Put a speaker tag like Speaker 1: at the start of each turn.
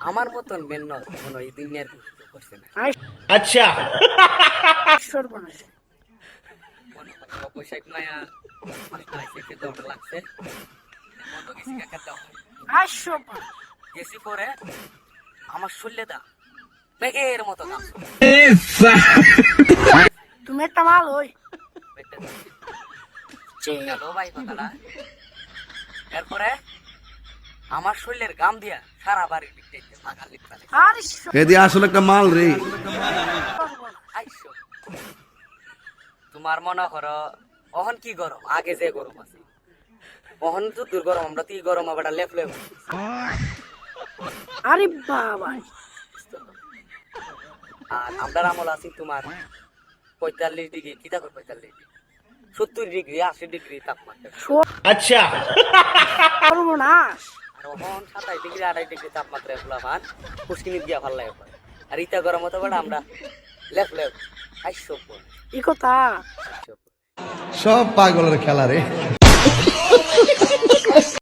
Speaker 1: আমার মতন মেন মনে হয় দুনিয়ার কেউ করছে না।
Speaker 2: আচ্ছা
Speaker 3: সর্বনাশ।
Speaker 1: মনে হয় অবশ্যই মায়া আইসে খেতে ওটা লাগছে মতো গেছি কাকার দাও
Speaker 3: আসো
Speaker 1: গেছি পরে আমার শরীরে দা বেগের মতো কাজ
Speaker 3: তুমি একটা মাল ওই
Speaker 1: গেল ভাই কথাটা। এরপরে আমার শরীরের গাম দিয়া সারা বাড়ি লিখতে ফাঁকা লিখতে
Speaker 3: আরে
Speaker 4: এদি আসলে একটা মাল রে।
Speaker 1: আইসো তোমার মনে করো অহন কি গরম আগে যে গরম আছে অহন তো দূর গরম আমরা তো গরম আবার লেপ লেপ
Speaker 3: আরে বাবা
Speaker 1: আর আমরা আমল আছি তোমার 45 ডিগ্রি কি থাকো 45 ডিগ্রি 70 ডিগ্রি 80 ডিগ্রি তাপমাত্রা
Speaker 2: আচ্ছা
Speaker 3: সর্বনাশ।
Speaker 1: আর অহন 27 ডিগ্রি 28 ডিগ্রি তাপমাত্রা ফুলাবান পুষ্কিনি দিয়া ভাল লাগে আর ইটা গরম হতে পারে আমরা লেপ লেপ আইসো
Speaker 3: ই কথা
Speaker 4: সব পাগলের খেলা রে।